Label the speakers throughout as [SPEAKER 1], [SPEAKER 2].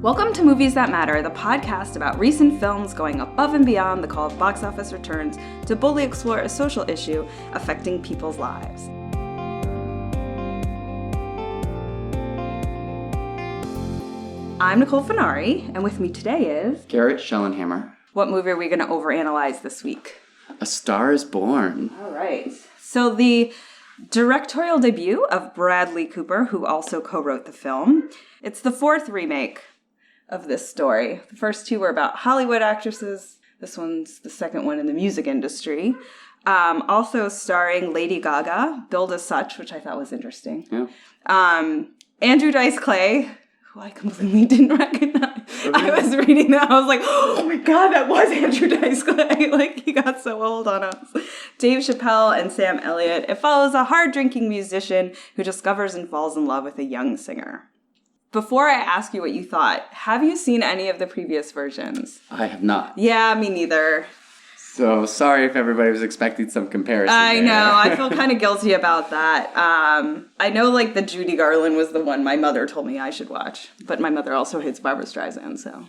[SPEAKER 1] Welcome to Movies That Matter, the podcast about recent films going above and beyond the call of box office returns to boldly explore a social issue affecting people's lives. I'm Nicole Finari, and with me today is...
[SPEAKER 2] Garret Schellenhammer.
[SPEAKER 1] What movie are we going to overanalyze this week?
[SPEAKER 2] A Star is Born.
[SPEAKER 1] All right. So the directorial debut of Bradley Cooper, who also co-wrote the film. It's the fourth remake of this story. The first two were about Hollywood actresses. This one's the second one in the music industry. Also starring Lady Gaga, billed as such, which I thought was interesting.
[SPEAKER 2] Yeah.
[SPEAKER 1] Andrew Dice Clay, who I completely didn't recognize. I was reading that. I was like, oh my God, that was Andrew Dice Clay. Like, he got so old on us. Dave Chappelle and Sam Elliott. It follows a hard-drinking musician who discovers and falls in love with a young singer. Before I ask you what you thought, have you seen any of the previous versions?
[SPEAKER 2] I have not.
[SPEAKER 1] Yeah, me neither.
[SPEAKER 2] So sorry if everybody was expecting some comparison.
[SPEAKER 1] I know. I feel kind of guilty about that. I know, like, the Judy Garland was the one my mother told me I should watch. But my mother also hates Barbra Streisand, so.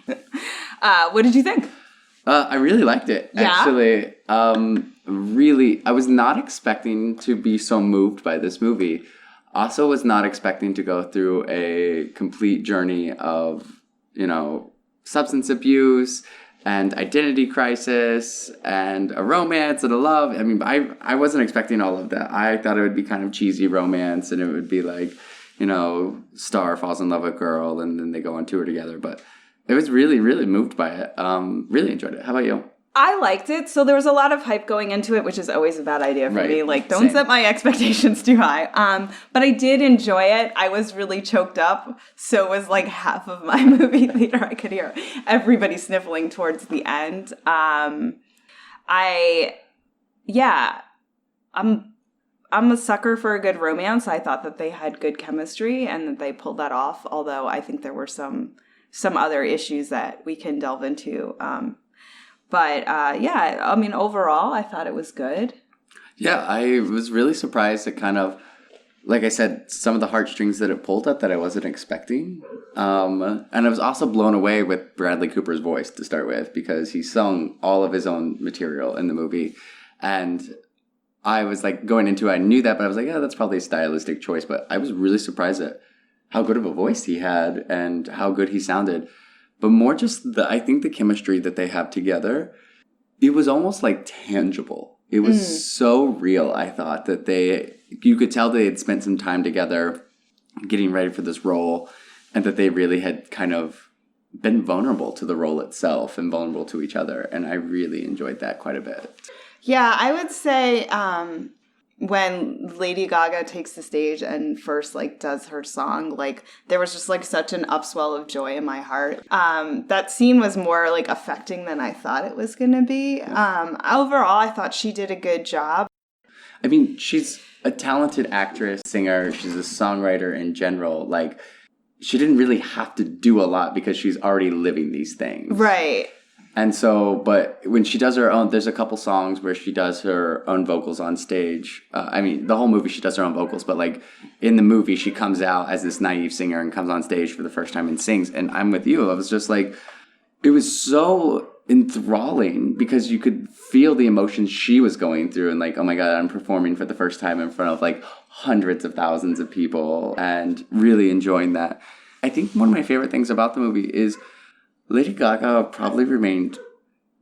[SPEAKER 1] What did you think?
[SPEAKER 2] I really liked it, actually. Really, I was not expecting to be so moved by this movie. Also was not expecting to go through a complete journey of, substance abuse and identity crisis and a romance and a love. I mean, I wasn't expecting all of that. I thought it would be kind of cheesy romance and it would be like, star falls in love with girl and then they go on tour together. But it was really, really moved by it. Really enjoyed it. How about you?
[SPEAKER 1] I liked it. So there was a lot of hype going into it, which is always a bad idea for me. Like, don't set my expectations too high. But I did enjoy it. I was really choked up. So was like half of my movie theater. I could hear everybody sniffling towards the end. I'm a sucker for a good romance. I thought that they had good chemistry and that they pulled that off. Although I think there were some other issues that we can delve into. Overall, I thought it was good.
[SPEAKER 2] Yeah, I was really surprised at kind of, like I said, some of the heartstrings that it pulled at that I wasn't expecting. And I was also blown away with Bradley Cooper's voice to start with because he sung all of his own material in the movie. And I was like going into it, I knew that, but I was like, yeah, that's probably a stylistic choice. But I was really surprised at how good of a voice he had and how good he sounded. But more just I think the chemistry that they have together, it was almost like tangible. It was so real, I thought, that you could tell they had spent some time together getting ready for this role and that they really had kind of been vulnerable to the role itself and vulnerable to each other. And I really enjoyed that quite a bit.
[SPEAKER 1] Yeah, I would say when Lady Gaga takes the stage and first does her song, there was just such an upswell of joy in my heart. That scene was more affecting than I thought it was going to be. Overall, I thought she did a good job.
[SPEAKER 2] I mean, she's a talented actress, singer. She's a songwriter in general. She didn't really have to do a lot because she's already living these things.
[SPEAKER 1] Right.
[SPEAKER 2] And so, but when she does her own, there's a couple songs where she does her own vocals on stage. The whole movie she does her own vocals, but in the movie she comes out as this naive singer and comes on stage for the first time and sings. And I'm with you. I was just it was so enthralling because you could feel the emotions she was going through and oh my God, I'm performing for the first time in front of hundreds of thousands of people and really enjoying that. I think one of my favorite things about the movie is Lady Gaga probably remained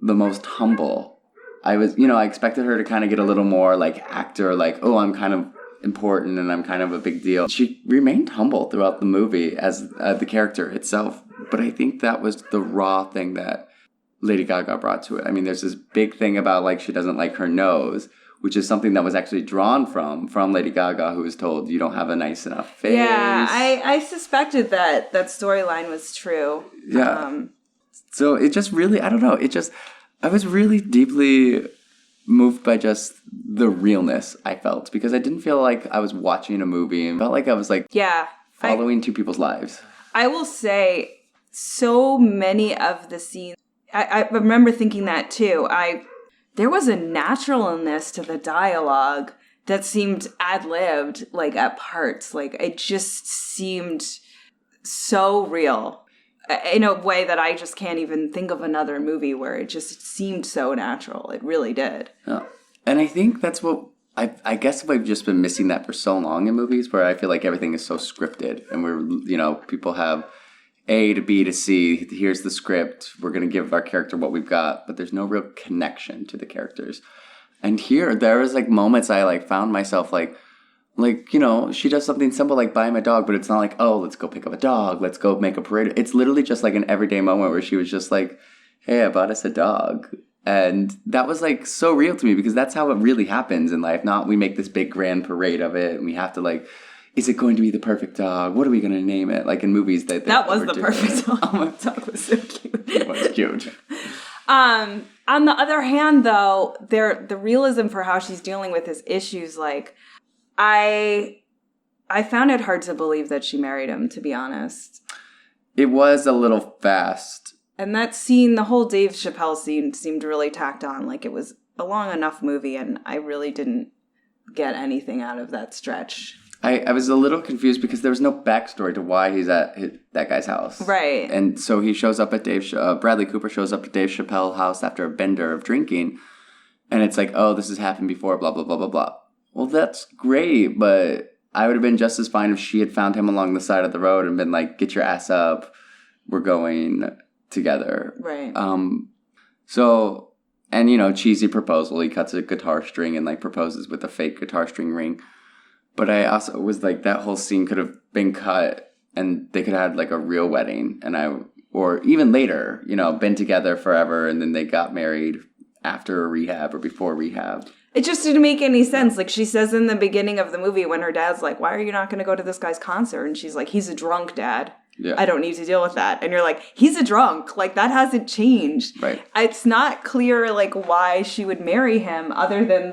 [SPEAKER 2] the most humble. I expected her to kind of get a little more actor, oh, I'm kind of important and I'm kind of a big deal. She remained humble throughout the movie as the character itself. But I think that was the raw thing that Lady Gaga brought to it. I mean, there's this big thing about she doesn't like her nose, which is something that was actually drawn from Lady Gaga, who was told you don't have a nice enough face.
[SPEAKER 1] Yeah, I suspected that storyline was true.
[SPEAKER 2] Yeah. So it just really, I don't know, I was really deeply moved by just the realness I felt because I didn't feel like I was watching a movie and felt like I was following two people's lives.
[SPEAKER 1] I will say so many of the scenes, I remember thinking that too. There was a naturalness to the dialogue that seemed ad-libbed, at parts. It just seemed so real. in a way that I just can't even think of another movie where it just seemed so natural. It really did.
[SPEAKER 2] Yeah. And I think that's what I guess I've just been missing that for so long in movies, where I feel like everything is so scripted, and people have A to B to C. Here's the script. We're going to give our character what we've got, but there's no real connection to the characters. And here, there was like moments I like found myself like, she does something simple like buying a dog, but it's not like, oh, let's go pick up a dog. Let's go make a parade. It's literally just like an everyday moment where she was just like, hey, I bought us a dog. And that was like so real to me, because that's how it really happens in life. Not we make this big grand parade of it, and we have to like, is it going to be the perfect dog? What are we going to name it? Like in movies that
[SPEAKER 1] was the perfect dog. Oh, my dog was so cute.
[SPEAKER 2] It was cute.
[SPEAKER 1] On the other hand, though, the realism for how she's dealing with his issues, like I found it hard to believe that she married him, to be honest.
[SPEAKER 2] It was a little fast.
[SPEAKER 1] And that scene, the whole Dave Chappelle scene, seemed really tacked on. Like, it was a long enough movie, and I really didn't get anything out of that stretch.
[SPEAKER 2] I was a little confused because there was no backstory to why he's at that guy's house.
[SPEAKER 1] Right.
[SPEAKER 2] And so he shows up at Bradley Cooper shows up at Dave Chappelle's house after a bender of drinking. And it's like, oh, this has happened before, blah, blah, blah, blah, blah. Well, that's great, but I would have been just as fine if she had found him along the side of the road and been like, get your ass up. We're going together.
[SPEAKER 1] Right.
[SPEAKER 2] So, and cheesy proposal. He cuts a guitar string and like proposes with a fake guitar string ring. But I also was like, that whole scene could have been cut and they could have had like a real wedding, or even later, been together forever, and then they got married after rehab or before rehab.
[SPEAKER 1] It just didn't make any sense. Like she says in the beginning of the movie when her dad's like, why are you not going to go to this guy's concert? And she's like, he's a drunk, Dad.
[SPEAKER 2] Yeah.
[SPEAKER 1] I don't need to deal with that. And you're like, he's a drunk. Like, that hasn't changed.
[SPEAKER 2] Right.
[SPEAKER 1] It's not clear, like, why she would marry him other than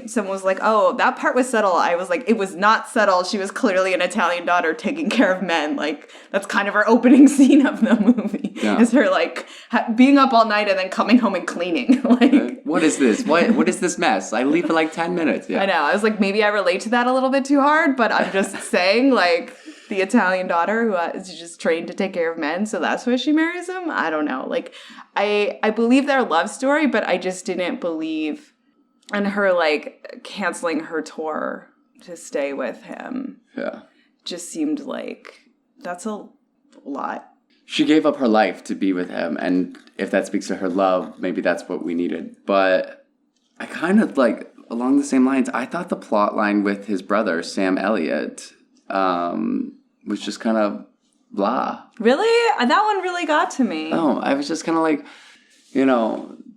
[SPEAKER 1] someone was like, oh, that part was subtle. I was like, it was not subtle. She was clearly an Italian daughter taking care of men. Like, that's kind of her opening scene of the movie. Yeah. Is her, like, being up all night and then coming home and cleaning. Like,
[SPEAKER 2] what is this? What is this mess? I leave for like 10 minutes. Yeah.
[SPEAKER 1] I know. I was like, maybe I relate to that a little bit too hard, but I'm just saying, like, the Italian daughter who is just trained to take care of men, so that's why she marries him? I don't know. Like, I believe their love story, but I just didn't believe in her, like, canceling her tour to stay with him.
[SPEAKER 2] Yeah.
[SPEAKER 1] Just seemed like that's a lot.
[SPEAKER 2] She gave up her life to be with him, and if that speaks to her love, maybe that's what we needed. But I kind of, like, along the same lines, I thought the plot line with his brother, Sam Elliott, was just kind of blah.
[SPEAKER 1] Really? That one really got to me.
[SPEAKER 2] Oh, I was just kind of like,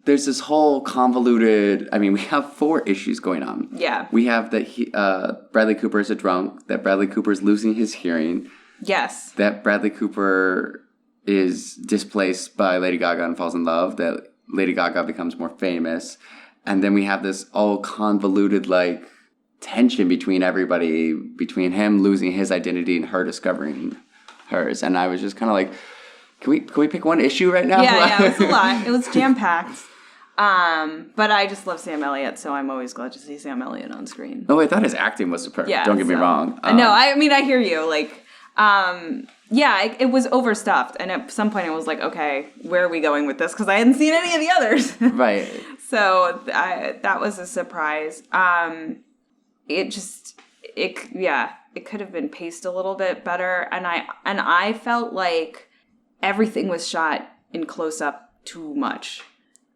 [SPEAKER 2] there's this whole convoluted, we have 4 issues going on.
[SPEAKER 1] Yeah.
[SPEAKER 2] We have that Bradley Cooper is a drunk, that Bradley Cooper is losing his hearing.
[SPEAKER 1] Yes.
[SPEAKER 2] That Bradley Cooper is displaced by Lady Gaga and falls in love, that Lady Gaga becomes more famous. And then we have this all convoluted, like, tension between everybody, between him losing his identity and her discovering hers. And I was just kind of like, can we pick one issue right now?
[SPEAKER 1] Yeah, it was a lot. It was jam-packed. But I just love Sam Elliott, so I'm always glad to see Sam Elliott on screen.
[SPEAKER 2] Oh, I thought his acting was superb. Yeah, don't get me wrong.
[SPEAKER 1] No, I hear you. Like, it was overstuffed. And at some point I was like, okay, where are we going with this? Because I hadn't seen any of the others.
[SPEAKER 2] Right.
[SPEAKER 1] So that was a surprise. It could have been paced a little bit better, and I felt like everything was shot in close up too much.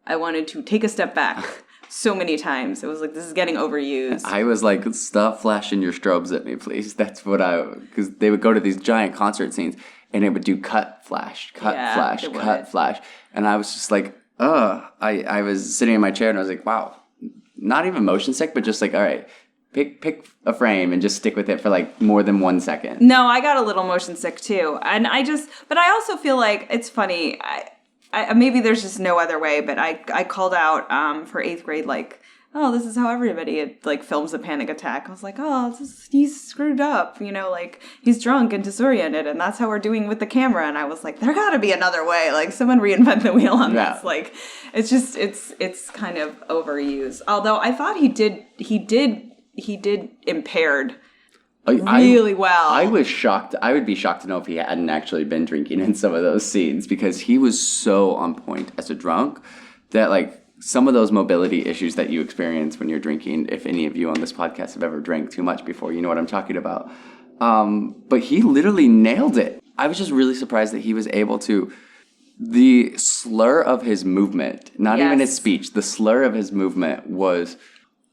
[SPEAKER 1] I wanted to take a step back so many times. It was like, this is getting overused.
[SPEAKER 2] I was like, stop flashing your strobes at me, please. That's because they would go to these giant concert scenes and it would do cut, flash, flash. And I was just like, I was sitting in my chair and I was like, wow, not even motion sick, but just like, all right, pick a frame and just stick with it for like more than 1 second.
[SPEAKER 1] No, I got a little motion sick too. And but I also feel like it's funny. I maybe there's just no other way, but I called out for 8th grade, like, oh, this is how everybody like films a panic attack. I was like, oh, he's screwed up, like he's drunk and disoriented, and that's how we're doing with the camera. And I was like, there gotta be another way. Like, someone reinvent the wheel on this. Like, it's just it's kind of overused. Although I thought he did impaired really well.
[SPEAKER 2] I was shocked. I would be shocked to know if he hadn't actually been drinking in some of those scenes because he was so on point as a drunk that like some of those mobility issues that you experience when you're drinking, if any of you on this podcast have ever drank too much before, you know what I'm talking about. But he literally nailed it. I was just really surprised that he was able to, the slur of his movement, not even his speech, the slur of his movement was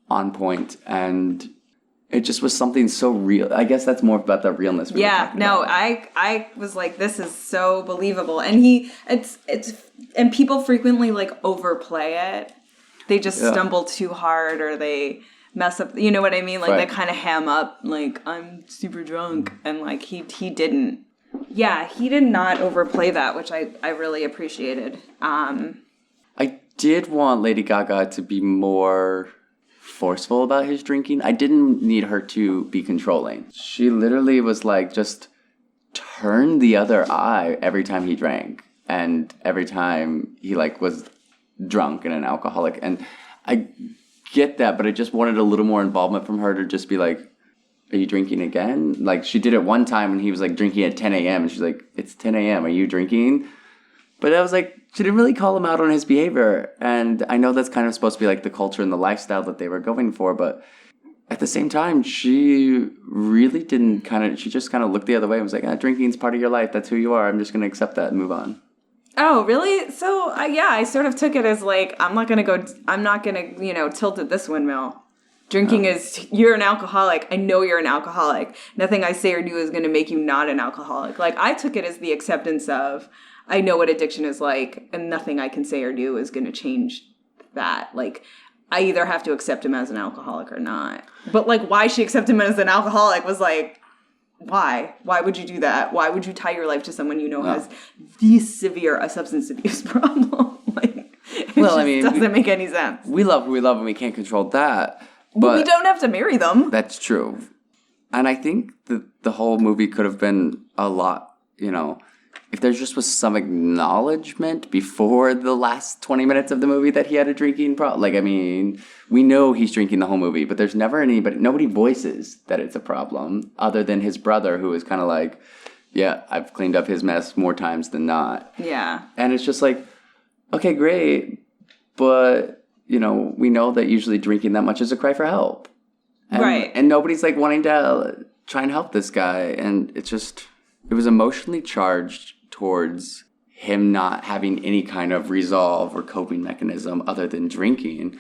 [SPEAKER 2] on point, and it just was something so real. I guess that's more about the realness.
[SPEAKER 1] I was like, this is so believable, and and people frequently like overplay it. They just stumble too hard, or they mess up. You know what I mean? Like they kind of ham up, like I'm super drunk, and like he didn't. Yeah, he did not overplay that, which I really appreciated.
[SPEAKER 2] I did want Lady Gaga to be more forceful about his drinking. I didn't need her to be controlling. She literally was like, just turn the other eye every time he drank and every time he like was drunk and an alcoholic. And I get that, but I just wanted a little more involvement from her to just be like, are you drinking again? Like she did it one time and he was like drinking at 10 a.m. and she's like, it's 10 a.m. Are you drinking? But I was like, she didn't really call him out on his behavior. And I know that's kind of supposed to be like the culture and the lifestyle that they were going for. But at the same time, she really didn't she just kind of looked the other way and was like, drinking's part of your life. That's who you are. I'm just going to accept that and move on.
[SPEAKER 1] Oh, really? So, I sort of took it as like, I'm not going to, tilt at this windmill. Drinking is, you're an alcoholic. I know you're an alcoholic. Nothing I say or do is going to make you not an alcoholic. Like, I took it as the acceptance of, I know what addiction is like, and nothing I can say or do is going to change that. Like, I either have to accept him as an alcoholic or not. But, like, why she accepted him as an alcoholic was like, why? Why would you do that? Why would you tie your life to someone you know has this severe a substance abuse problem? Like, it doesn't make any sense.
[SPEAKER 2] We love who we love, and we can't control that.
[SPEAKER 1] But we don't have to marry them.
[SPEAKER 2] That's true. And I think the whole movie could have been a lot, if there just was some acknowledgement before the last 20 minutes of the movie that he had a drinking problem. Like, I mean, we know he's drinking the whole movie, but there's never nobody voices that it's a problem other than his brother, who is kind of like, yeah, I've cleaned up his mess more times than not.
[SPEAKER 1] Yeah.
[SPEAKER 2] And it's just like, okay, great, but we know that usually drinking that much is a cry for help.
[SPEAKER 1] Right.
[SPEAKER 2] And nobody's like wanting to try and help this guy. And it was emotionally charged towards him not having any kind of resolve or coping mechanism other than drinking.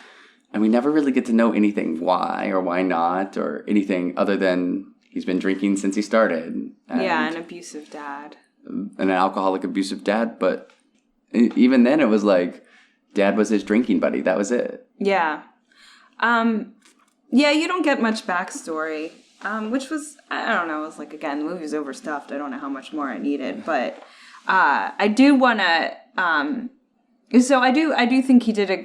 [SPEAKER 2] And we never really get to know anything why or why not or anything other than he's been drinking since he started.
[SPEAKER 1] An abusive dad.
[SPEAKER 2] An alcoholic, abusive dad. But even then it was like, Dad was his drinking buddy. That was it.
[SPEAKER 1] Yeah. You don't get much backstory, which was, I don't know, it was like, again, the movie's overstuffed. I don't know how much more I needed, but I do want to, so I do think he did a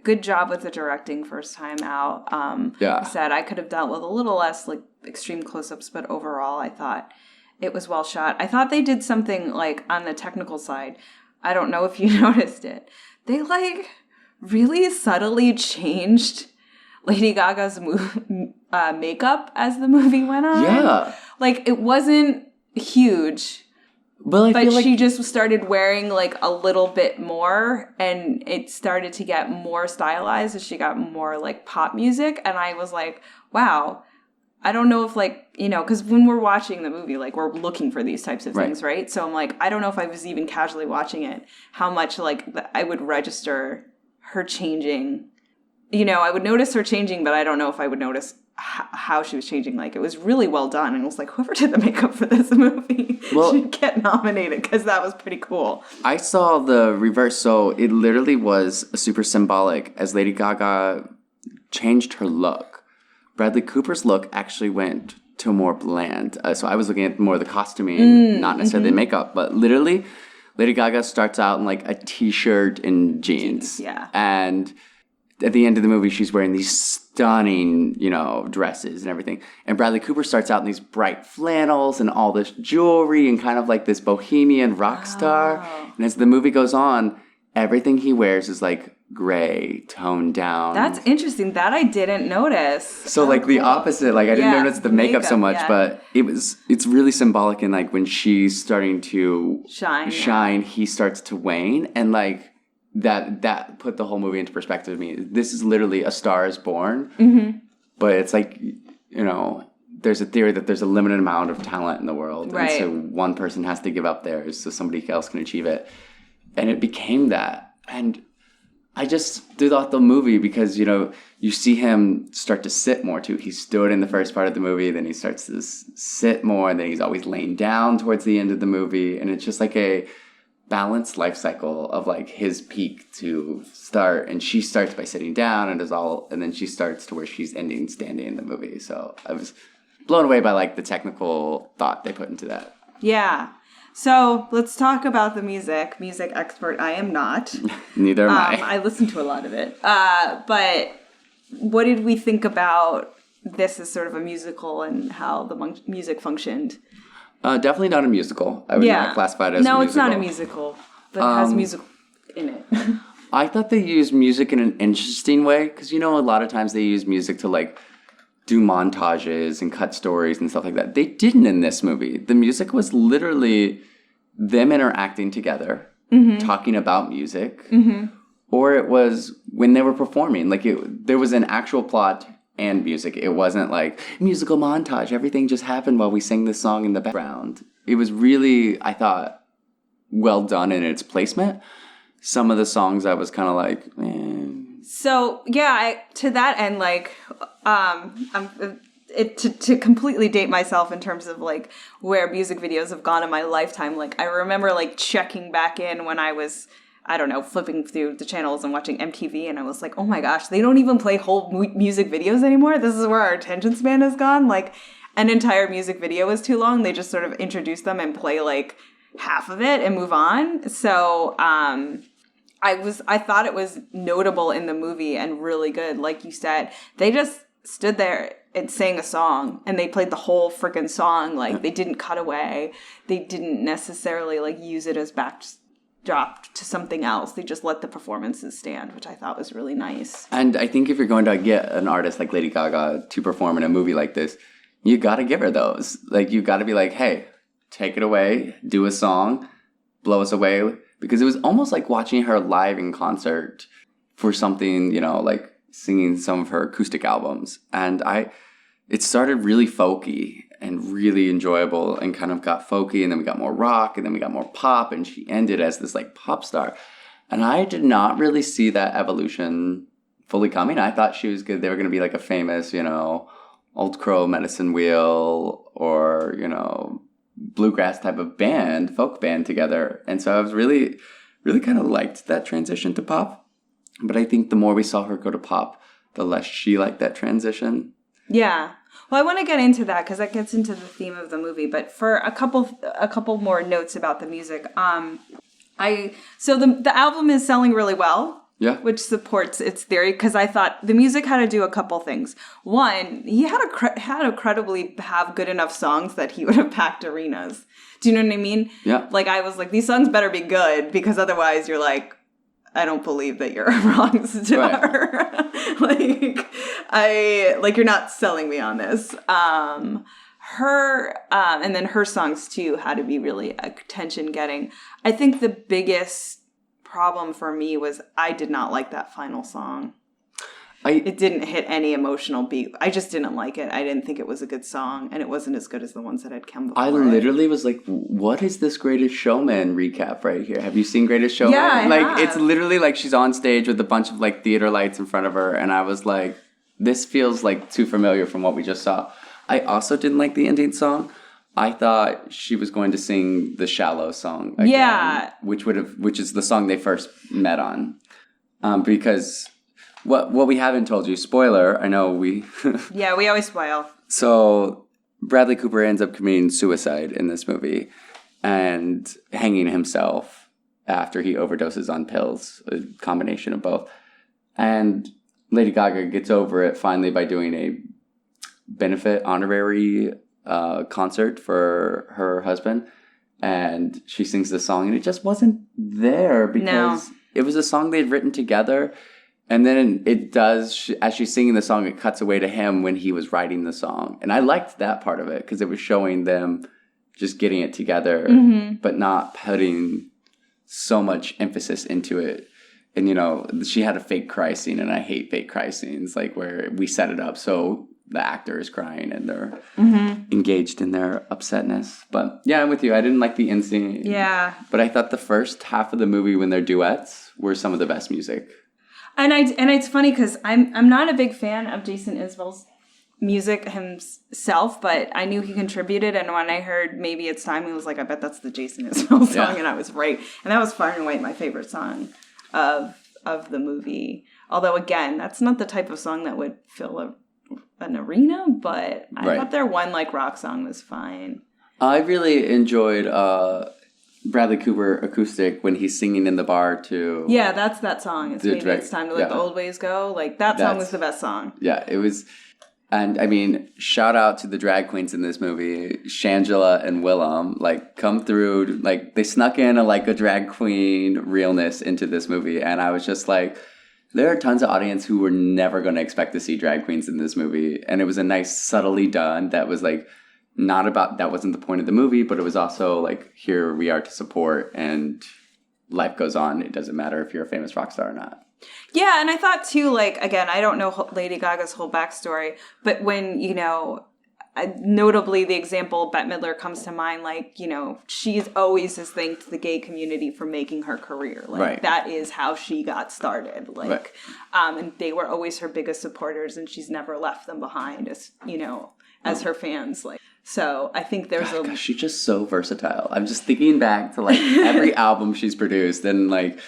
[SPEAKER 1] good job with the directing first time out. I said I could have dealt with a little less like extreme close-ups, but overall I thought it was well shot. I thought they did something like on the technical side. I don't know if you noticed it. They, like, really subtly changed Lady Gaga's makeup as the movie went on.
[SPEAKER 2] Yeah.
[SPEAKER 1] Like, it wasn't huge, but she just started wearing, like, a little bit more, and it started to get more stylized as she got more, like, pop music, and I was like, wow. I don't know if, like, because when we're watching the movie, like, we're looking for these types of things, right? So I'm like, I don't know if I was even casually watching it, how much, like, I would register her changing. I would notice her changing, but I don't know if I would notice how she was changing. Like, it was really well done. And it was like, whoever did the makeup for this movie should get nominated, because that was pretty cool.
[SPEAKER 2] I saw the reverse. So it literally was super symbolic as Lady Gaga changed her look. Bradley Cooper's look actually went to more bland. So I was looking at more of the costuming, not necessarily the makeup, but literally Lady Gaga starts out in like a t-shirt and jeans.
[SPEAKER 1] Yeah.
[SPEAKER 2] And at the end of the movie, she's wearing these stunning, dresses and everything. And Bradley Cooper starts out in these bright flannels and all this jewelry and kind of like this bohemian rock star. And as the movie goes on, everything he wears is like gray, toned down.
[SPEAKER 1] That's interesting. That I didn't notice.
[SPEAKER 2] So like the opposite, like I didn't notice the makeup so much, but it's really symbolic in like when she's starting to shine, he starts to wane, and like that put the whole movie into perspective to me. This is literally A Star Is Born, but it's like, you know, there's a theory that there's a limited amount of talent in the world, and so one person has to give up theirs so somebody else can achieve it, and it became that. And I just throughout the movie, because, you know, you see him start to sit more too. He stood in the first part of the movie, then he starts to sit more, and then he's always laying down towards the end of the movie. And it's just like a balanced life cycle of like his peak to start. And she starts by sitting down and then she starts to where she's ending standing in the movie. So I was blown away by like the technical thought they put into that.
[SPEAKER 1] Yeah. So let's talk about the music. Music expert, I am not.
[SPEAKER 2] Neither am I.
[SPEAKER 1] I listened to a lot of it. But what did we think about this as sort of a musical and how the music functioned?
[SPEAKER 2] Definitely not a musical. I would not classify it as a musical. No,
[SPEAKER 1] it's not a musical, but it has music in it.
[SPEAKER 2] I thought they used music in an interesting way, because, you know, a lot of times they use music to like do montages and cut stories and stuff like that. They didn't in this movie. The music was literally them interacting together, talking about music, or it was when they were performing. Like there was an actual plot and music. It wasn't like musical montage. Everything just happened while we sang this song in the background. It was really, I thought, well done in its placement. Some of the songs I was kind of like, eh.
[SPEAKER 1] So yeah, to that end, like, to completely date myself in terms of like where music videos have gone in my lifetime. Like I remember like checking back in when I was, I don't know, flipping through the channels and watching MTV, and I was like, oh my gosh, they don't even play whole music videos anymore. This is where our attention span has gone. Like an entire music video is too long. They just sort of introduce them and play like half of it and move on. So, I thought it was notable in the movie and really good. Like you said, they just stood there and sang a song, and they played the whole freaking song. Like they didn't cut away. They didn't necessarily like use it as backdrop to something else. They just let the performances stand, which I thought was really nice.
[SPEAKER 2] And I think if you're going to get an artist like Lady Gaga to perform in a movie like this, you got to give her those. Like you got to be like, hey, take it away, do a song, blow us away. Because it was almost like watching her live in concert for something, you know, like singing some of her acoustic albums. And it started really folky and really enjoyable and kind of got folky, and then we got more rock, and then we got more pop, and she ended as this like pop star. And I did not really see that evolution fully coming. I thought she was good. They were going to be like a famous, you know, Old Crow Medicine Wheel or, you know, bluegrass type of band, folk band together. And so I was really, really kind of liked that transition to pop. But I think the more we saw her go to pop, the less she liked that transition. Yeah.
[SPEAKER 1] Well, I want to get into that because that gets into the theme of the movie. But for a couple more notes about the music, so the album is selling really well.
[SPEAKER 2] Yeah.
[SPEAKER 1] Which supports its theory, because I thought the music had to do a couple things. One, he had to credibly have good enough songs that he would have packed arenas. Do you know what I mean?
[SPEAKER 2] Yeah.
[SPEAKER 1] Like I was like, these songs better be good, because otherwise you're like, I don't believe that you're a rock star. Right. You're not selling me on this. And then her songs too had to be really attention getting. I think the biggest problem for me was I did not like that final song. It didn't hit any emotional beat. I just didn't like it. I didn't think it was a good song, and it wasn't as good as the ones that had come before.
[SPEAKER 2] I literally was like, what is this Greatest Showman recap right here? Have you seen Greatest Showman?
[SPEAKER 1] Yeah, I have.
[SPEAKER 2] It's literally like she's on stage with a bunch of like theater lights in front of her, and I was like, this feels like too familiar from what we just saw. I also didn't like the ending song. I thought she was going to sing the Shallow song again,
[SPEAKER 1] yeah,
[SPEAKER 2] which is the song they first met on, because what we haven't told you, spoiler, I know we
[SPEAKER 1] yeah, we always spoil.
[SPEAKER 2] So Bradley Cooper ends up committing suicide in this movie and hanging himself after he overdoses on pills, a combination of both. And Lady Gaga gets over it finally by doing a benefit honorary concert for her husband, and she sings the song, and it just wasn't there because it was a song they'd written together. And then it does, as she's singing the song, it cuts away to him when he was writing the song. And I liked that part of it because it was showing them just getting it together, but not putting so much emphasis into it. And, you know, she had a fake cry scene, and I hate fake cry scenes, like where we set it up so the actor is crying and they're engaged in their upsetness. But yeah, I'm with you. I didn't like the end scene.
[SPEAKER 1] Yeah.
[SPEAKER 2] But I thought the first half of the movie when they're duets were some of the best music.
[SPEAKER 1] And it's funny because I'm not a big fan of Jason Isbell's music himself, but I knew he contributed, and when I heard Maybe It's Time, I was like, I bet that's the Jason Isbell song, and I was right. And that was far and away my favorite song of the movie. Although, again, that's not the type of song that would fill an arena, but I thought their one like rock song was fine.
[SPEAKER 2] I really enjoyed Bradley Cooper acoustic when he's singing in the bar too.
[SPEAKER 1] Yeah, that's that song. It's Maybe It's Time to Let the Old Ways Go. Like that song was the best song.
[SPEAKER 2] Yeah, it was. And I mean, shout out to the drag queens in this movie, Shangela and Willem. Like, come through. Like, they snuck in a drag queen realness into this movie, and I was just like, there are tons of audience who were never going to expect to see drag queens in this movie, and it was a nice, subtly done. That was like not about, that wasn't the point of the movie, but it was also like, here we are to support, and life goes on. It doesn't matter if you're a famous rock star or not.
[SPEAKER 1] Yeah, and I thought too, like, again, I don't know Lady Gaga's whole backstory, but when, you know, notably the example Bette Midler comes to mind, like, you know, she's always has thanked the gay community for making her career. Like, that is how she got started. Like, and they were always her biggest supporters, and she's never left them behind as, you know, as her fans. Like, so I think there's
[SPEAKER 2] gosh, she's just so versatile. I'm just thinking back to, like, every album she's produced, and, like,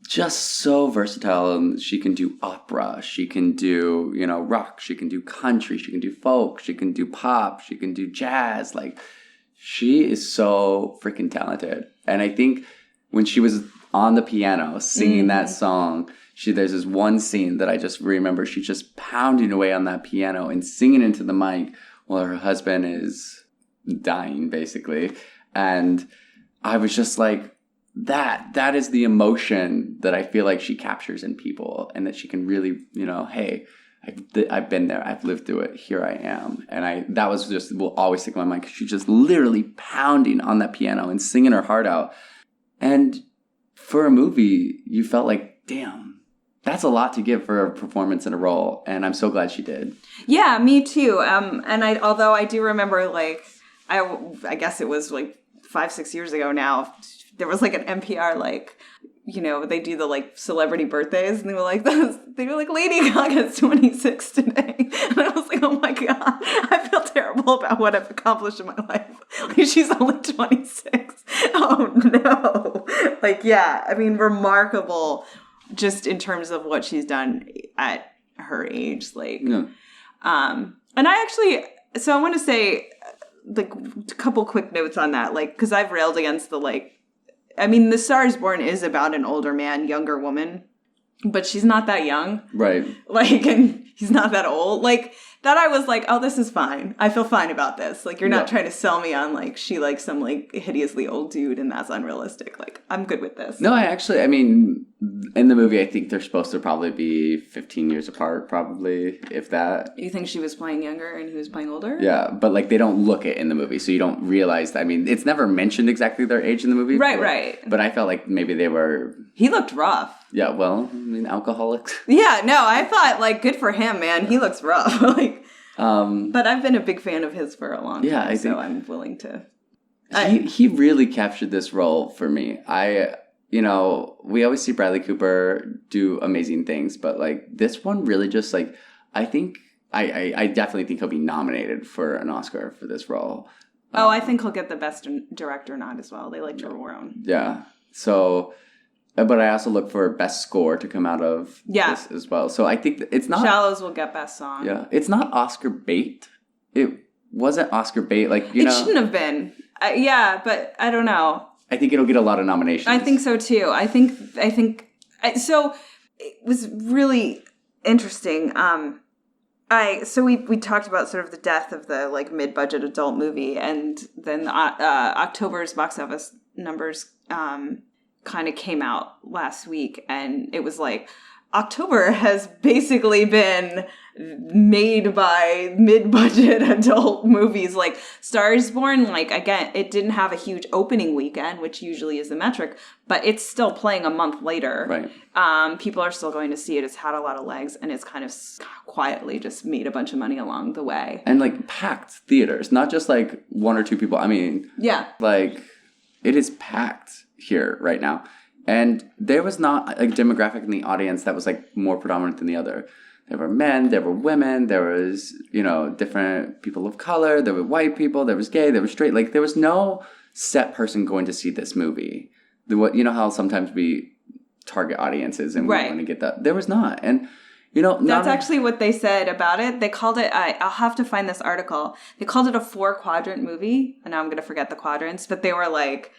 [SPEAKER 2] just so versatile. And she can do opera, she can do, you know, rock, she can do country, she can do folk, she can do pop, she can do jazz. Like, she is so freaking talented. And I think when she was on the piano singing that song, there's this one scene that I just remember. She's just pounding away on that piano and singing into the mic while her husband is dying, basically. And I was just like, that is the emotion that I feel like she captures in people, and that she can really, you know, hey, I've been there, I've lived through it, here I am. And that was just, will always stick in my mind, because she's just literally pounding on that piano and singing her heart out. And for a movie, you felt like, damn, that's a lot to give for a performance in a role, and I'm so glad she did. Yeah,
[SPEAKER 1] me too. And although I do remember, like, I guess it was like 5-6 years ago now, there was like an NPR, like, you know, they do the like celebrity birthdays, and they were like, Lady Gaga's 26 today. And I was like, oh my God, I feel terrible about what I've accomplished in my life. Like, she's only 26. Oh no. Like, yeah, I mean, remarkable just in terms of what she's done at her age. Like, and I actually, so I want to say, like, a couple quick notes on that, like, because I've railed against the, like, I mean, The Star is Born is about an older man, younger woman, but she's not that young.
[SPEAKER 2] Right.
[SPEAKER 1] Like, and he's not that old. Like, that I was like, oh, this is fine. I feel fine about this. Like, you're not trying to sell me on, like, she likes some, like, hideously old dude, and that's unrealistic. Like, I'm good with this.
[SPEAKER 2] No, I mean, in the movie, I think they're supposed to probably be 15 years apart, probably, if that.
[SPEAKER 1] You think she was playing younger and he was playing older?
[SPEAKER 2] Yeah, but, like, they don't look it in the movie, so you don't realize that. I mean, it's never mentioned exactly their age in the movie.
[SPEAKER 1] Right.
[SPEAKER 2] But I felt like maybe they were...
[SPEAKER 1] He looked rough.
[SPEAKER 2] Yeah, well, I mean, alcoholics.
[SPEAKER 1] Yeah, no, I thought, like, good for him, man. He looks rough. Like... but I've been a big fan of his for a long time, so I'm willing to...
[SPEAKER 2] He really captured this role for me. You know, we always see Bradley Cooper do amazing things, but, like, this one really just, like, I think... I definitely think he'll be nominated for an Oscar for this role.
[SPEAKER 1] I think he'll get the Best Director nod as well. They like to roll around.
[SPEAKER 2] Yeah. So... But I also look for best score to come out of this as well. So I think it's not...
[SPEAKER 1] Shallows will get best song.
[SPEAKER 2] Yeah. It's not Oscar bait. It wasn't Oscar bait. Like, you know...
[SPEAKER 1] It shouldn't have been. But I don't know.
[SPEAKER 2] I think it'll get a lot of nominations.
[SPEAKER 1] I think so too. I think... So it was really interesting. So we talked about sort of the death of the, like, mid-budget adult movie, and then October's box office numbers kind of came out last week, and it was like, October has basically been made by mid-budget adult movies. Like Star is Born, like, again, it didn't have a huge opening weekend, which usually is the metric, but it's still playing a month later.
[SPEAKER 2] Right.
[SPEAKER 1] People are still going to see it. It's had a lot of legs, and it's kind of quietly just made a bunch of money along the way.
[SPEAKER 2] And like packed theaters, not just like one or two people. I mean,
[SPEAKER 1] yeah,
[SPEAKER 2] like it is packed here right now. And there was not a demographic in the audience that was like more predominant than the other. There were men, there were women, there was, different people of color, there were white people, there was gay, there was straight. Like there was no set person going to see this movie. How sometimes we target audiences and we want to get that. There was not. And,
[SPEAKER 1] that's actually what they said about it. They called it, I'll have to find this article. They called it a 4-quadrant movie. And now I'm going to forget the quadrants, but they were like,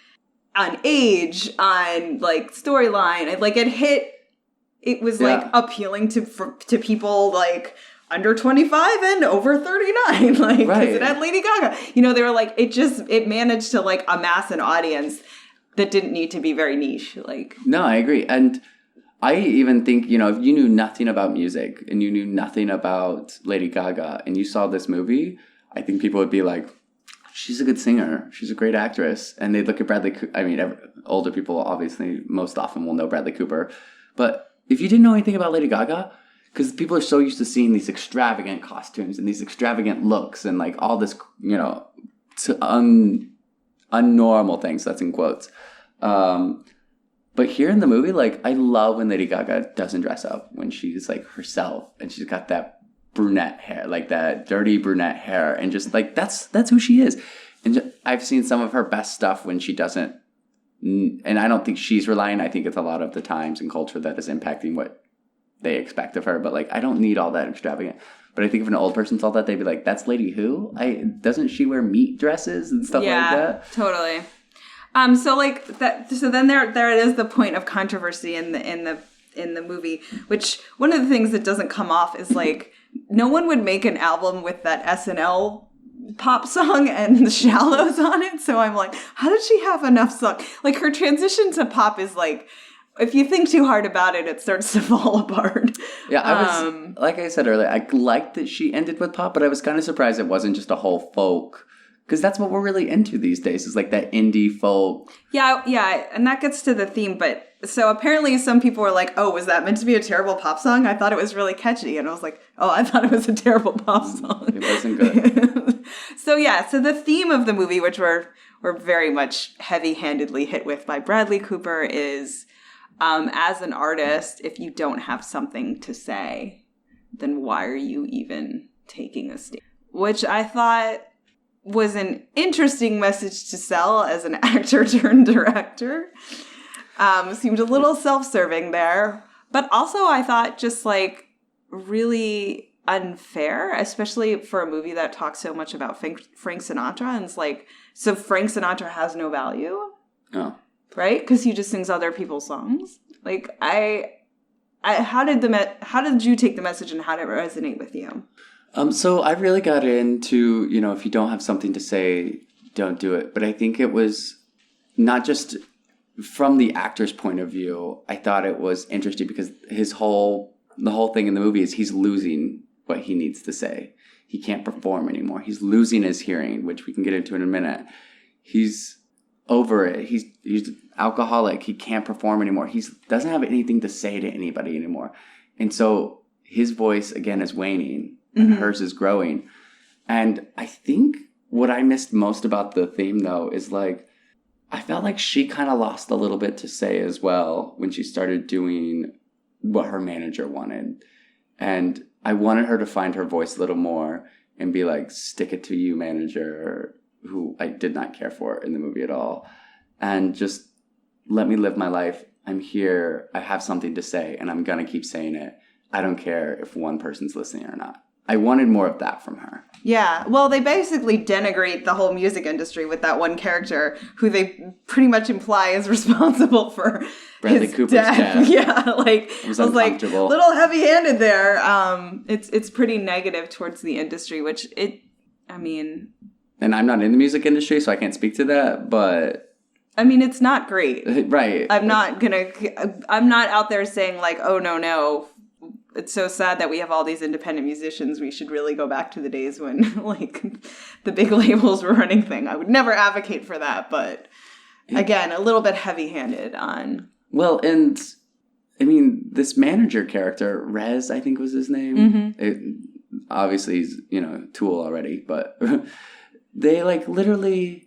[SPEAKER 1] on age, on like storyline, like it was like appealing to people like under 25 and over 39, like because it had Lady Gaga. They were like, it managed to like amass an audience that didn't need to be very niche. Like,
[SPEAKER 2] no, I agree. And I even think, if you knew nothing about music and you knew nothing about Lady Gaga and you saw this movie, I think people would be like, she's a good singer. She's a great actress. And they'd look at Bradley Cooper. I mean, older people obviously most often will know Bradley Cooper. But if you didn't know anything about Lady Gaga, because people are so used to seeing these extravagant costumes and these extravagant looks and like all this, unnormal things, that's in quotes. But here in the movie, like, I love when Lady Gaga doesn't dress up, when she's like herself and she's got that brunette hair, like that dirty brunette hair, and just like that's who she is. And I've seen some of her best stuff when she doesn't, and I don't think she's relying. I think it's a lot of the times and culture that is impacting what they expect of her. But like, I don't need all that extravagant. But I think if an old person saw that, they'd be like, "That's Lady who? Doesn't she wear meat dresses and stuff like that?"
[SPEAKER 1] Yeah, totally. So like that. So then there it is, the point of controversy in the movie, which one of the things that doesn't come off is like, no one would make an album with that SNL pop song and the Shallows on it. So I'm like, how did she have enough song? Like, her transition to pop is like, if you think too hard about it, it starts to fall apart.
[SPEAKER 2] Yeah, I was, like I said earlier, I liked that she ended with pop, but I was kind of surprised it wasn't just a whole folk. Because that's what we're really into these days, is like that indie folk.
[SPEAKER 1] Yeah, and that gets to the theme. But so apparently some people were like, oh, was that meant to be a terrible pop song? I thought it was really catchy. And I was like, oh, I thought it was a terrible pop song.
[SPEAKER 2] It wasn't good.
[SPEAKER 1] So the theme of the movie, which we're very much heavy-handedly hit with by Bradley Cooper, is as an artist, if you don't have something to say, then why are you even taking a stand? Which I thought was an interesting message to sell as an actor turned director. Seemed a little self-serving there. But also I thought just like really unfair, especially for a movie that talks so much about Frank Sinatra. And it's like, so Frank Sinatra has no value?
[SPEAKER 2] Oh.
[SPEAKER 1] Right? Because he just sings other people's songs. Like, how did you take the message and how did it resonate with you?
[SPEAKER 2] So I really got into, if you don't have something to say, don't do it. But I think it was not just from the actor's point of view. I thought it was interesting because the whole thing in the movie is he's losing what he needs to say. He can't perform anymore. He's losing his hearing, which we can get into in a minute. He's over it. He's alcoholic. He can't perform anymore. He doesn't have anything to say to anybody anymore. And so his voice, again, is waning. And hers is growing. And I think what I missed most about the theme, though, is like, I felt like she kind of lost a little bit to say as well when she started doing what her manager wanted. And I wanted her to find her voice a little more and be like, stick it to you, manager, who I did not care for in the movie at all. And just let me live my life. I'm here. I have something to say, and I'm going to keep saying it. I don't care if one person's listening or not. I wanted more of that from her.
[SPEAKER 1] Yeah. Well, they basically denigrate the whole music industry with that one character who they pretty much imply is responsible for
[SPEAKER 2] Bradley
[SPEAKER 1] his
[SPEAKER 2] Cooper's
[SPEAKER 1] death. Yeah. Like,
[SPEAKER 2] it was
[SPEAKER 1] like a little heavy-handed there. It's pretty negative towards the industry, which and I'm not in the music industry, so I can't speak to that, but I mean, it's not great.
[SPEAKER 2] Right.
[SPEAKER 1] I'm not out there saying like, oh, no. It's so sad that we have all these independent musicians. We should really go back to the days when like the big labels were running thing. I would never advocate for that. But again, a little bit heavy-handed on.
[SPEAKER 2] Well, and I mean, this manager character, Rez, I think was his name. Obviously, he's, Tool already. But they like literally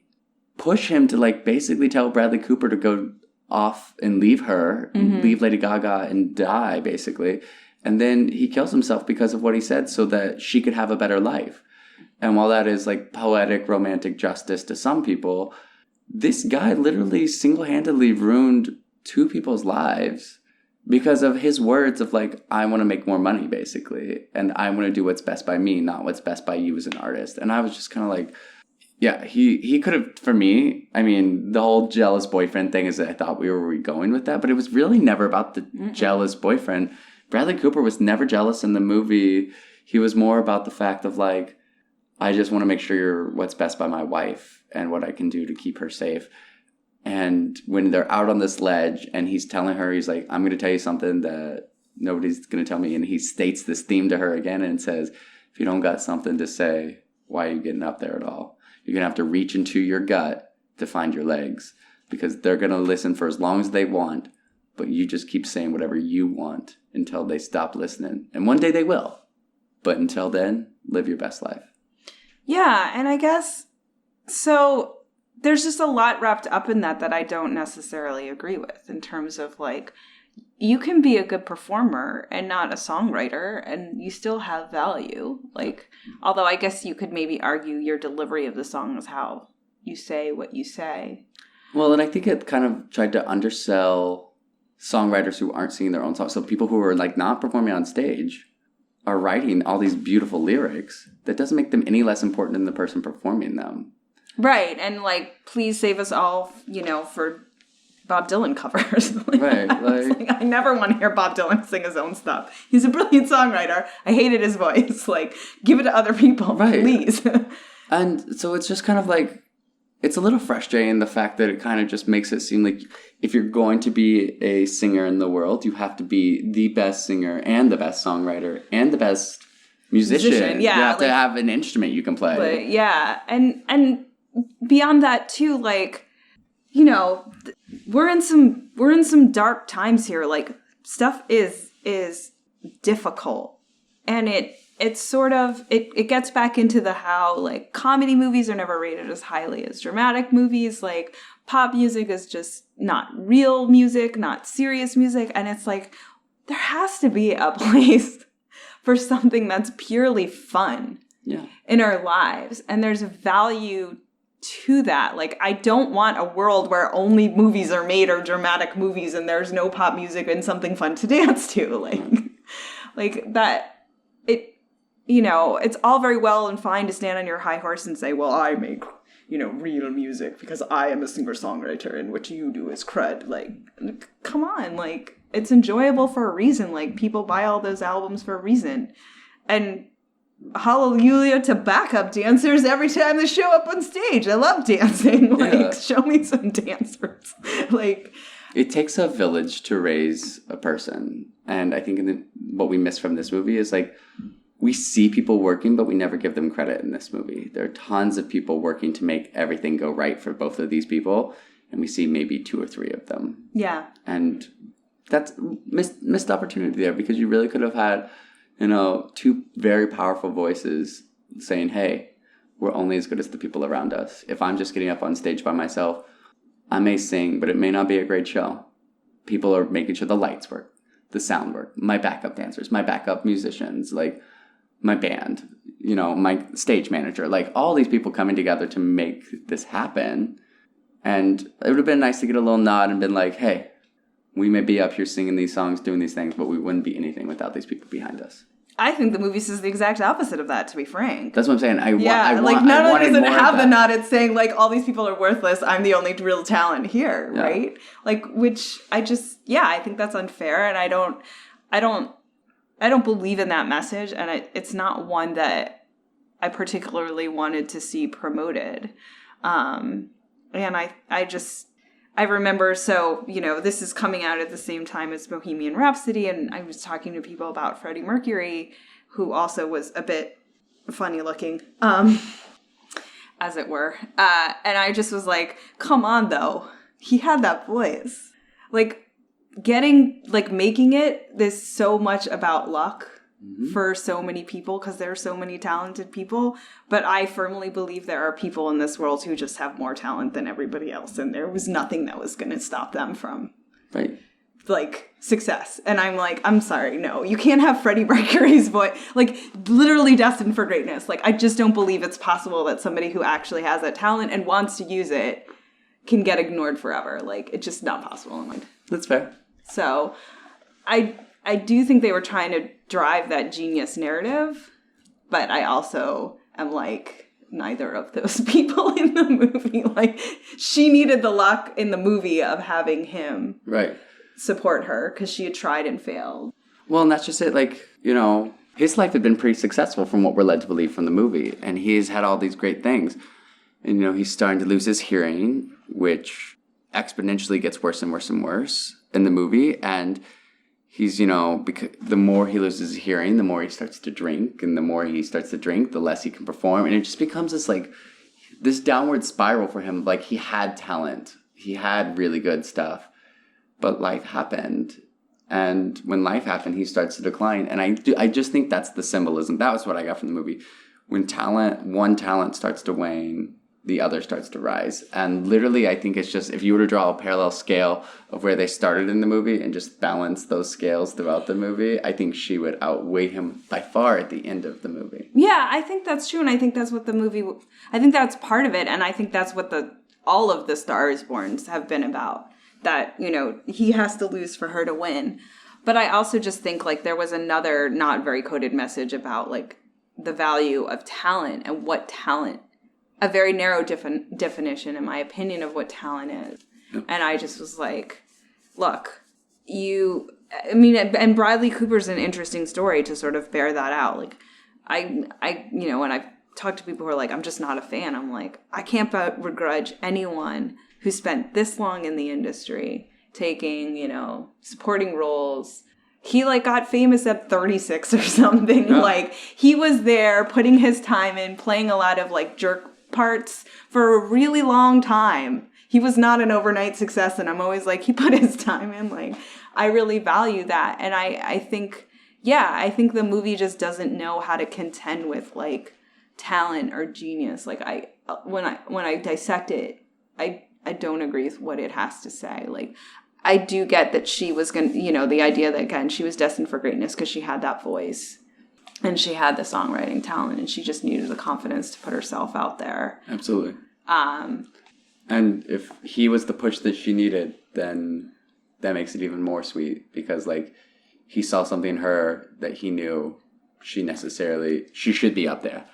[SPEAKER 2] push him to like basically tell Bradley Cooper to go off and leave her, leave Lady Gaga and die, basically. And then he kills himself because of what he said so that she could have a better life. And while that is like poetic, romantic justice to some people, this guy literally single-handedly ruined 2 people's lives because of his words of like, I want to make more money, basically. And I want to do what's best by me, not what's best by you as an artist. And I was just kind of like, yeah, he could have, for me, I mean, the whole jealous boyfriend thing is that I thought we were going with that, but it was really never about the jealous boyfriend. Bradley Cooper was never jealous in the movie. He was more about the fact of like, I just want to make sure you're what's best by my wife and what I can do to keep her safe. And when they're out on this ledge and he's telling her, he's like, I'm going to tell you something that nobody's going to tell me. And he states this theme to her again and says, if you don't got something to say, why are you getting up there at all? You're going to have to reach into your gut to find your legs because they're going to listen for as long as they want. But you just keep saying whatever you want until they stop listening. And one day they will. But until then, live your best life.
[SPEAKER 1] Yeah, and I guess, so there's just a lot wrapped up in that I don't necessarily agree with in terms of like, you can be a good performer and not a songwriter and you still have value. Like, although I guess you could maybe argue your delivery of the song is how you say what you say.
[SPEAKER 2] Well, and I think it kind of tried to undersell songwriters who aren't singing their own songs. So people who are like not performing on stage are writing all these beautiful lyrics. That doesn't make them any less important than the person performing them.
[SPEAKER 1] Right. And like, please save us all, for Bob Dylan covers.
[SPEAKER 2] Right.
[SPEAKER 1] Like, I never want to hear Bob Dylan sing his own stuff. He's a brilliant songwriter. I hated his voice. Like, give it to other people, please.
[SPEAKER 2] And so it's just kind of like, it's a little frustrating, the fact that it kind of just makes it seem like if you're going to be a singer in the world, you have to be the best singer and the best songwriter and the best musician.
[SPEAKER 1] Yeah,
[SPEAKER 2] you have to have an instrument you can play.
[SPEAKER 1] But, yeah. And beyond that too, like, we're in some dark times here. Like, stuff is difficult. And it's sort of, it gets back into the how, like, comedy movies are never rated as highly as dramatic movies. Like, pop music is just not real music, not serious music. And it's like, there has to be a place for something that's purely fun in our lives. And there's value to that. Like, I don't want a world where only movies are made or dramatic movies and there's no pop music and something fun to dance to. Like that, it's all very well and fine to stand on your high horse and say, well, I make, real music because I am a singer-songwriter and what you do is crud. Like, come on. Like, it's enjoyable for a reason. Like, people buy all those albums for a reason. And hallelujah to backup dancers every time they show up on stage. I love dancing. Like, show me some dancers. Like,
[SPEAKER 2] it takes a village to raise a person. And I think what we miss from this movie is like, we see people working, but we never give them credit in this movie. There are tons of people working to make everything go right for both of these people. And we see maybe 2 or 3 of them. Yeah. And that's missed opportunity there because you really could have had, 2 very powerful voices saying, hey, we're only as good as the people around us. If I'm just getting up on stage by myself, I may sing, but it may not be a great show. People are making sure the lights work, the sound work, my backup dancers, my backup musicians, like my band, my stage manager, like all these people coming together to make this happen. And it would have been nice to get a little nod and been like, hey, we may be up here singing these songs, doing these things, but we wouldn't be anything without these people behind us.
[SPEAKER 1] I think the movie says the exact opposite of that, to be frank.
[SPEAKER 2] That's what I'm saying.
[SPEAKER 1] Not only does it have the nod, it's saying, like, all these people are worthless. I'm the only real talent here, right? Like, which I think that's unfair, and I don't believe in that message, and it's not one that I particularly wanted to see promoted. And I remember, so, this is coming out at the same time as Bohemian Rhapsody, and I was talking to people about Freddie Mercury, who also was a bit funny looking, as it were. And I just was like, come on, though. He had that voice. Like, making it this so much about luck for so many people, because there are so many talented people. But I firmly believe there are people in this world who just have more talent than everybody else, and there was nothing that was going to stop them from success. And I'm like, I'm sorry, no, you can't have Freddie Mercury's voice, literally destined for greatness. I just don't believe it's possible that somebody who actually has that talent and wants to use it can get ignored forever. It's just not possible in my mind.
[SPEAKER 2] That's fair.
[SPEAKER 1] So I do think they were trying to drive that genius narrative, but I also am neither of those people in the movie. She needed the luck in the movie of having him support her because she had tried and failed.
[SPEAKER 2] Well, and that's just it. His life had been pretty successful from what we're led to believe from the movie, and he's had all these great things. And, he's starting to lose his hearing, which exponentially gets worse and worse and worse in the movie. And he's, because the more he loses his hearing, the more he starts to drink. And the more he starts to drink, the less he can perform. And it just becomes this downward spiral for him. He had talent. He had really good stuff. But life happened. And when life happened, he starts to decline. And I just think that's the symbolism. That was what I got from the movie. When one talent starts to wane, the other starts to rise. And literally, I think it's just, if you were to draw a parallel scale of where they started in the movie and just balance those scales throughout the movie, I think she would outweigh him by far at the end of the movie.
[SPEAKER 1] Yeah, I think that's true. And I think that's what the movie, I think that's part of it. And I think that's what all of the Star is Borns have been about. That, he has to lose for her to win. But I also just think there was another not very coded message about the value of talent and what talent, a very narrow definition, in my opinion, of what talent is. Yep. And I just was look, and Bradley Cooper's an interesting story to sort of bear that out. When I've talked to people who are I'm just not a fan, I'm I can't begrudge anyone who spent this long in the industry taking, supporting roles. He got famous at 36 or something. Yeah. He was there putting his time in, playing a lot of jerk parts for a really long time. He was not an overnight success, and I'm always he put his time in. I really value that. And I think the movie just doesn't know how to contend with talent or genius. When I dissect it, I don't agree with what it has to say. I do get that she was going to, the idea that, again, she was destined for greatness because she had that voice and she had the songwriting talent and she just needed the confidence to put herself out there.
[SPEAKER 2] Absolutely. And if he was the push that she needed, then that makes it even more sweet because, he saw something in her that he knew she should be up there.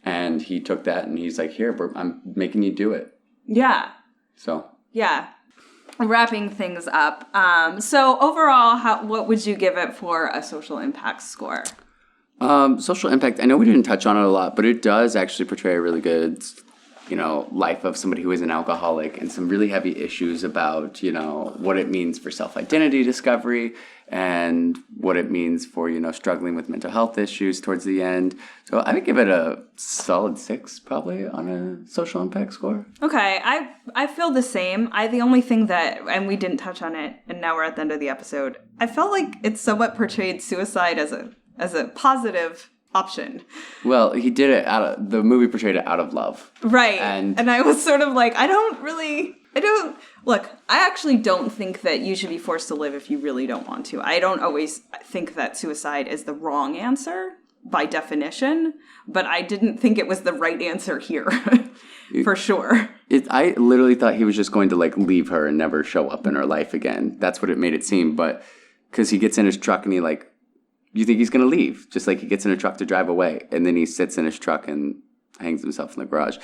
[SPEAKER 2] And he took that and he's here, I'm making you do it.
[SPEAKER 1] Yeah.
[SPEAKER 2] So. Yeah.
[SPEAKER 1] Wrapping things up. So overall, what would you give it for a social impact score?
[SPEAKER 2] Social impact, I know we didn't touch on it a lot, but it does actually portray a really good, life of somebody who is an alcoholic and some really heavy issues about, what it means for self-identity discovery and what it means for, struggling with mental health issues towards the end. So I would give it a solid 6 probably on a social impact score. Okay, I feel the same. The only thing that, and we didn't touch on it, and now we're at the end of the episode, I felt it somewhat portrayed suicide as a positive option. Well, he did it the movie portrayed it out of love. Right. And I was sort of I actually don't think that you should be forced to live if you really don't want to. I don't always think that suicide is the wrong answer by definition, but I didn't think it was the right answer here. For sure. I literally thought he was just going to leave her and never show up in her life again. That's what it made it seem. But because he gets in his truck and you think he's going to leave, just he gets in a truck to drive away. And then he sits in his truck and hangs himself in the garage.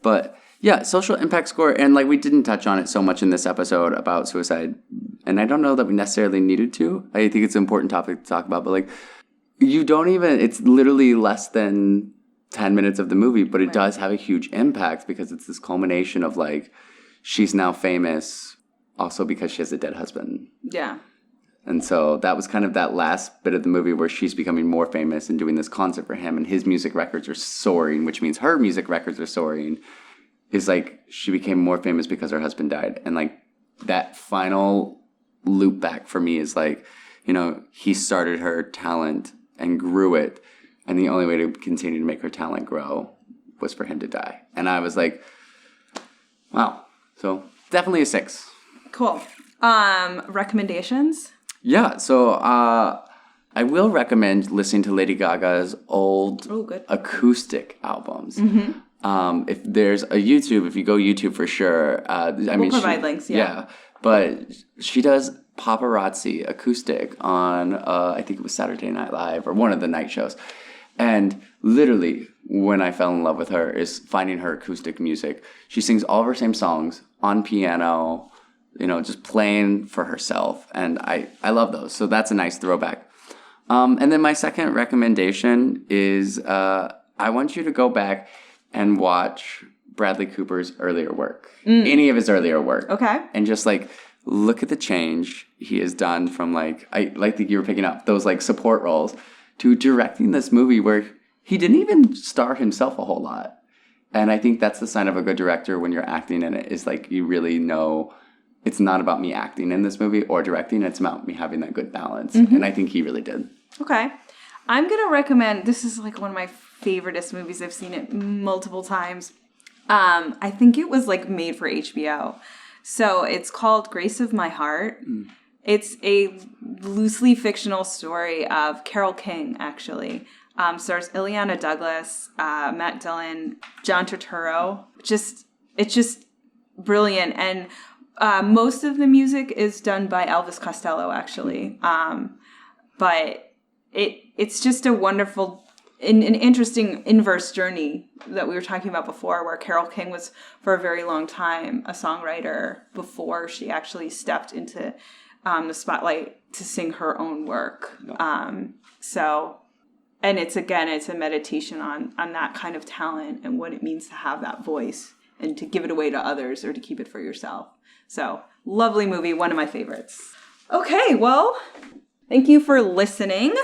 [SPEAKER 2] But yeah, social impact score. And we didn't touch on it so much in this episode about suicide. And I don't know that we necessarily needed to. I think it's an important topic to talk about. But you don't even, it's literally less than 10 minutes of the movie. But it does have a huge impact because it's this culmination of she's now famous. also because she has a dead husband.
[SPEAKER 1] Yeah.
[SPEAKER 2] And so that was kind of that last bit of the movie where she's becoming more famous and doing this concert for him, and his music records are soaring, which means her music records are soaring. Is like she became more famous because her husband died. And like that final loop back for me is like, you know, he started her talent and grew it. And the only way to continue to make her talent grow was for him to die. And I was like, wow. So definitely a 6.
[SPEAKER 1] Cool. Recommendations?
[SPEAKER 2] Yeah. So I will recommend listening to Lady Gaga's old acoustic albums. Mm-hmm. If there's a YouTube, if you go YouTube for sure.
[SPEAKER 1] We'll provide links,
[SPEAKER 2] Yeah. But she does Paparazzi acoustic on, I think it was Saturday Night Live or one of the night shows. And literally, when I fell in love with her is finding her acoustic music. She sings all of her same songs on piano, you know, just playing for herself. And I love those. So that's a nice throwback. And then my second recommendation is I want you to go back and watch Bradley Cooper's earlier work. Any of his earlier work.
[SPEAKER 1] Okay.
[SPEAKER 2] And just like look at the change he has done from like that you were picking up those like support roles to directing this movie where he didn't even star himself a whole lot. And I think that's the sign of a good director when you're acting in it, is like you really know it's not about me acting in this movie or directing, it's about me having that good balance. Mm-hmm. And I think he really did.
[SPEAKER 1] Okay. I'm going to recommend, this is like one of my favoriteest movies. I've seen it multiple times. I think it was like made for HBO. So it's called Grace of My Heart. It's a loosely fictional story of Carole King, actually. Stars Ileana Douglas, Matt Dillon, John Turturro. It's just brilliant. And most of the music is done by Elvis Costello, actually. But it's just a wonderful, an interesting inverse journey that we were talking about before, where Carole King was for a very long time a songwriter before she actually stepped into the spotlight to sing her own work. And it's a meditation on that kind of talent and what it means to have that voice and to give it away to others or to keep it for yourself. So, lovely movie, one of my favorites. Okay, well, thank you for listening.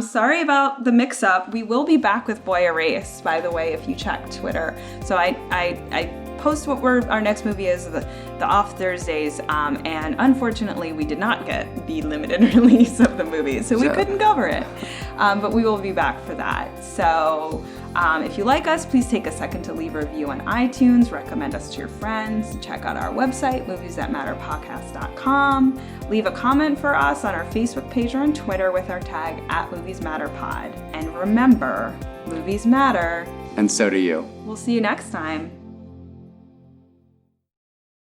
[SPEAKER 1] Sorry about the mix-up. We will be back with Boy Erased, by the way, if you check Twitter. So I post what our next movie is the off Thursdays, and unfortunately we did not get the limited release of the movie, so we couldn't cover it. But we will be back for that. So if you like us, please take a second to leave a review on iTunes, recommend us to your friends, check out our website, moviesthatmatterpodcast.com. Leave a comment for us on our Facebook page or on Twitter with our tag @MoviesMatterPod. And remember, movies matter.
[SPEAKER 2] And so do you.
[SPEAKER 1] We'll see you next time.